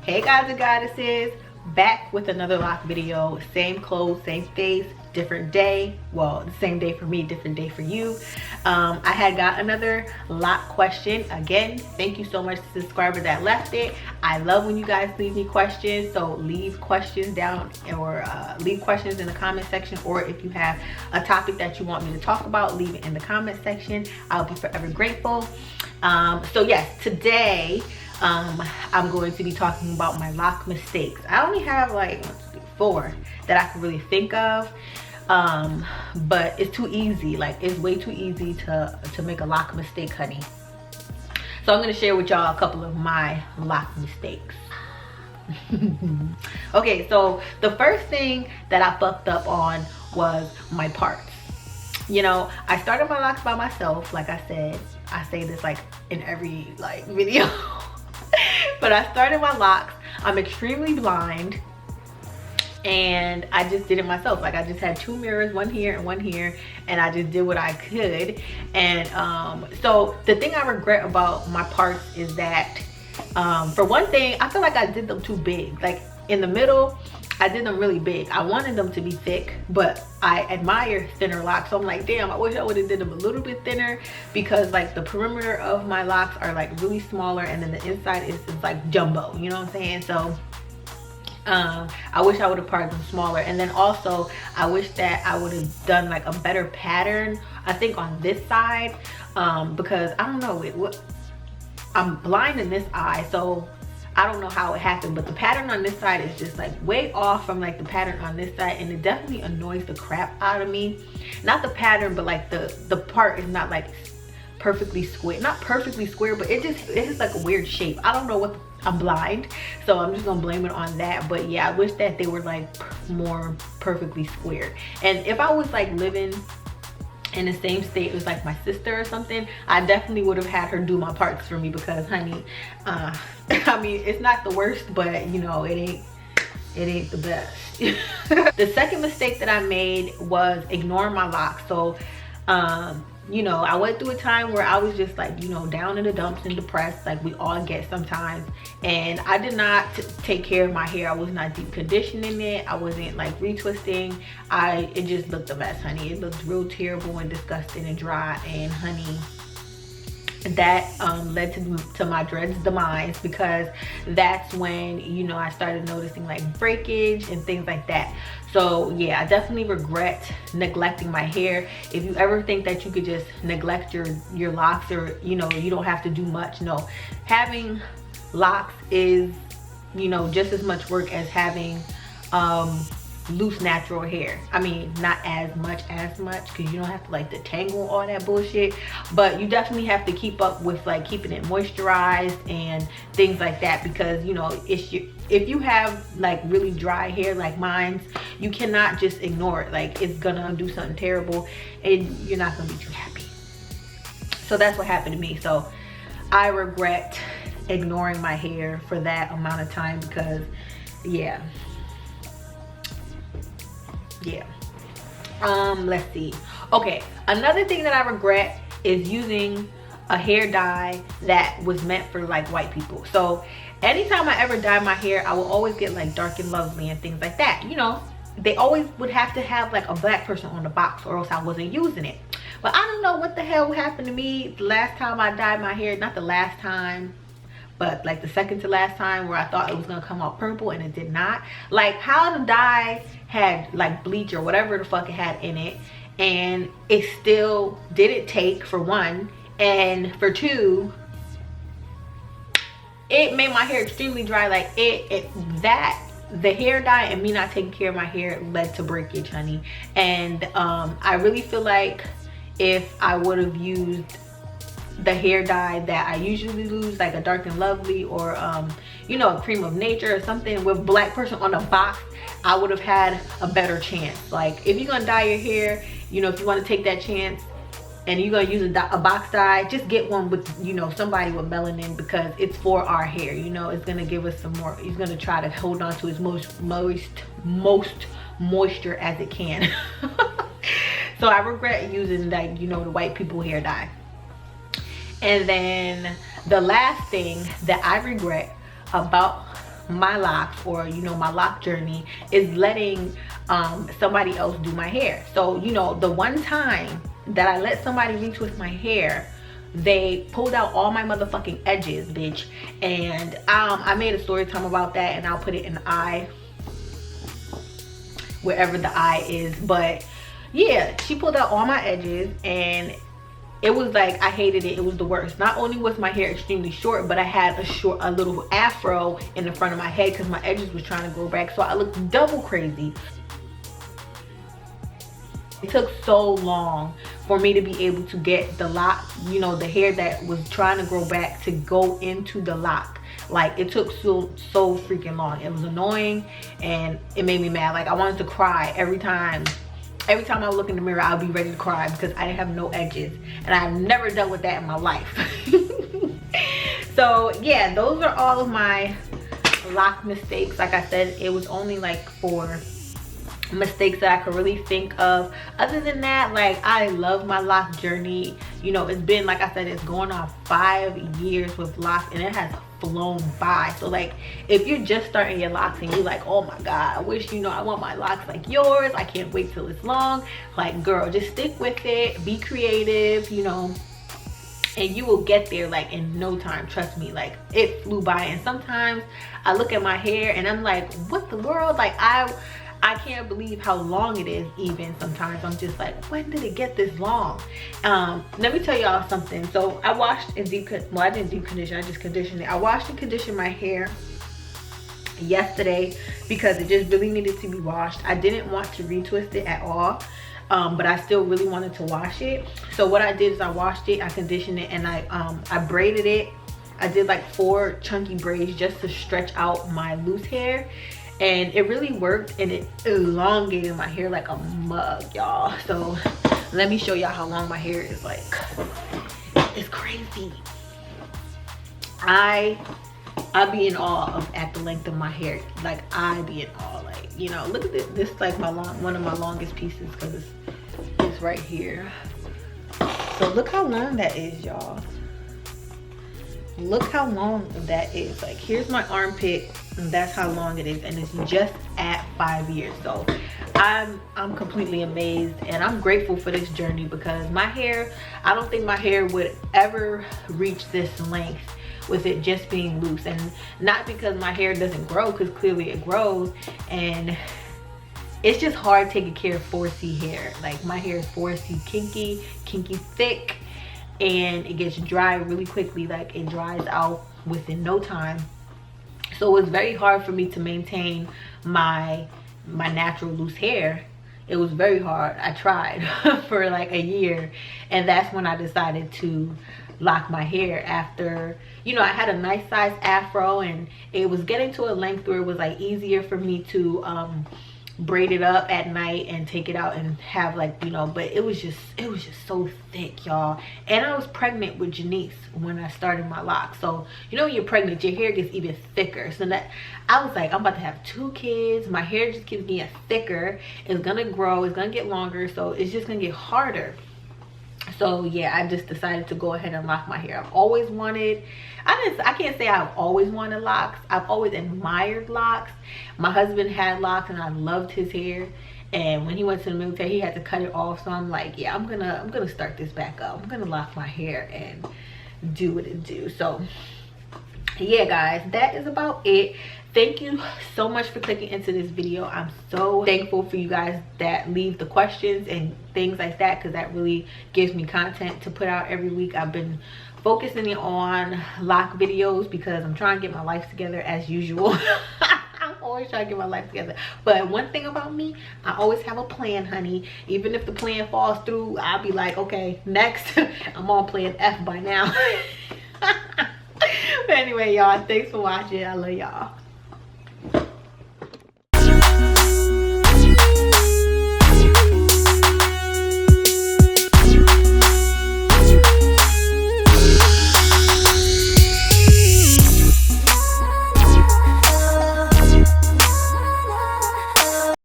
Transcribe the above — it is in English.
Hey guys and goddesses, back with another lock video. Same clothes, same face, different day. Well, the same day for me, different day for you. I had got another lock question. Again, thank you so much to the subscriber that left it. I love when you guys leave me questions, so leave questions down or leave questions in the comment section, or if you have a topic that you want me to talk about, leave it in the comment section. I'll be forever grateful. So yes, today I'm going to be talking about my lock mistakes. I only have like 4 that I can really think of, but it's too easy. Like, it's way too easy to make a lock mistake, honey. So I'm going to share with y'all a couple of my lock mistakes. Okay, so the first thing that I fucked up on was my parts. You know, I started my locks by myself. Like I said, I say this like in every like video. But I started my locks. I'm extremely blind, and I just did it myself. Like, I just had 2 mirrors, one here and one here, and I just did what I could. And so the thing I regret about my parts is that for one thing, I feel like I did them too big. Like, in the middle, I did them really big. I wanted them to be thick, but I admire thinner locks. So I'm like, damn, I wish I would have did them a little bit thinner, because like the perimeter of my locks are like really smaller, and then the inside is like jumbo, you know what I'm saying? So I wish I would have parted them smaller. And then also I wish that I would have done like a better pattern, I think, on this side, because I don't know, I'm blind in this eye, so I don't know how it happened, but the pattern on this side is just like way off from like the pattern on this side, and it definitely annoys the crap out of me. Not the pattern, but like the part is not like perfectly square. Not perfectly square, but it's just like a weird shape. I don't know what, I'm blind, so I'm just gonna blame it on that. But yeah, I wish that they were like more perfectly squared. And if I was like living in the same state as like my sister or something, I definitely would have had her do my parts for me, because honey, I mean, it's not the worst, but you know, it ain't the best. The second mistake that I made was ignoring my locks. So you know, I went through a time where I was just like, you know, down in the dumps and depressed, like we all get sometimes, and I did not take care of my hair. I was not deep conditioning it. I wasn't like retwisting. It just looked a mess, honey. It looked real terrible and disgusting and dry, and honey, that led to my dreads demise, because that's when, you know, I started noticing like breakage and things like that. So yeah, I definitely regret neglecting my hair. If you ever think that you could just neglect your locks, or you know, you don't have to do much, no. Having locks is, you know, just as much work as having loose natural hair. I mean, not as much, because you don't have to like detangle all that bullshit, but you definitely have to keep up with like keeping it moisturized and things like that, because you know, if you have like really dry hair like mine's, you cannot just ignore it. Like, it's gonna do something terrible and you're not gonna be too happy. So that's what happened to me. So I regret ignoring my hair for that amount of time, because yeah. Let's see. Okay, another thing that I regret is using a hair dye that was meant for like white people. So anytime I ever dye my hair, I will always get like Dark and Lovely and things like that. You know, they always would have to have like a black person on the box, or else I wasn't using it. But I don't know what the hell happened to me the last time I dyed my hair. Not the last time, but like the second to last time, where I thought it was gonna come out purple and it did not. Like, how the dye had like bleach or whatever the fuck it had in it, and it still didn't take, for one, and for two, it made my hair extremely dry. Like the hair dye and me not taking care of my hair led to breakage, honey. And I really feel like if I would have used the hair dye that I usually use, like a Dark and Lovely, or you know, a Cream of Nature or something with black person on the box, I would have had a better chance. Like, if you're gonna dye your hair, you know, if you want to take that chance and you're gonna use a box dye, just get one with, you know, somebody with melanin, because it's for our hair. You know, it's gonna give us some more, it's gonna try to hold on to its most moisture as it can. So I regret using, like, you know, the white people hair dye. And then the last thing that I regret about my locks, or you know, my lock journey, is letting somebody else do my hair. So you know, the one time that I let somebody retwist my hair, they pulled out all my motherfucking edges, bitch. And I made a story time about that, and I'll put it in the eye, wherever the eye is. But yeah, she pulled out all my edges, and it was like, I hated it. It was the worst. Not only was my hair extremely short, but I had a little afro in the front of my head because my edges was trying to grow back, so I looked double crazy. It took so long for me to be able to get the lock, you know, the hair that was trying to grow back, to go into the lock. Like, it took so freaking long. It was annoying, and it made me mad. Like, I wanted to cry every time I would look in the mirror. I'd be ready to cry because I didn't have no edges, and I've never dealt with that in my life. So yeah, those are all of my lock mistakes. Like I said, it was only like 4 mistakes that I could really think of. Other than that, like, I love my lock journey. You know, it's been, like I said, it's going on 5 years with locks, and it has flown by. So like, if you're just starting your locks and you're like, oh my god, I wish, you know, I want my locks like yours, I can't wait till it's long, like, girl, just stick with it, be creative, you know, and you will get there like in no time. Trust me, like, it flew by. And sometimes I look at my hair and I'm like, what the world? Like, I can't believe how long it is. Even sometimes I'm just like, when did it get this long? Let me tell y'all something. So I washed and I didn't deep condition, I just conditioned it. I washed and conditioned my hair yesterday because it just really needed to be washed. I didn't want to retwist it at all, but I still really wanted to wash it. So what I did is I washed it, I conditioned it, and I braided it. I did like 4 chunky braids just to stretch out my loose hair, and it really worked, and it elongated my hair like a mug, y'all. So let me show y'all how long my hair is. Like, it's crazy. I be in awe at the length of my hair. Like, I be in awe. Like, you know, look at this. This is like one of my longest pieces because it's right here. So look how long that is, y'all. Look how long that is. Like, here's my armpit, and that's how long it is, and it's just at 5 years. So I'm completely amazed, and I'm grateful for this journey, because my hair, I don't think my hair would ever reach this length with it just being loose. And not because my hair doesn't grow, because clearly it grows, and it's just hard taking care of 4C hair. Like, my hair is 4C kinky thick, and it gets dry really quickly. Like, it dries out within no time. So it's very hard for me to maintain my natural loose hair. It was very hard. I tried for like a year, and that's when I decided to lock my hair. After, you know, I had a nice size afro, and it was getting to a length where it was like easier for me to braid it up at night and take it out and have, like, you know, but it was just so thick, y'all. And I was pregnant with Janice when I started my locks. So, you know, when you're pregnant, your hair gets even thicker. So that, I was like, I'm about to have 2 kids. My hair just keeps getting thicker. It's gonna grow, it's gonna get longer, so it's just gonna get harder. So yeah, I just decided to go ahead and lock my hair. I've always wanted, I can't say I've always wanted locks. I've always admired locks. My husband had locks, and I loved his hair. And when he went to the military, he had to cut it off. So I'm like, yeah, I'm gonna start this back up. I'm gonna lock my hair and do what it do. So yeah, guys, that is about it. Thank you so much for clicking into this video. I'm so thankful for you guys that leave the questions and things like that, because that really gives me content to put out every week. I've been focusing on lock videos because I'm trying to get my life together as usual. I'm always trying to get my life together. But one thing about me, I always have a plan, honey. Even if the plan falls through, I'll be like, okay, next. I'm on plan F by now. But anyway, y'all, thanks for watching. I love y'all.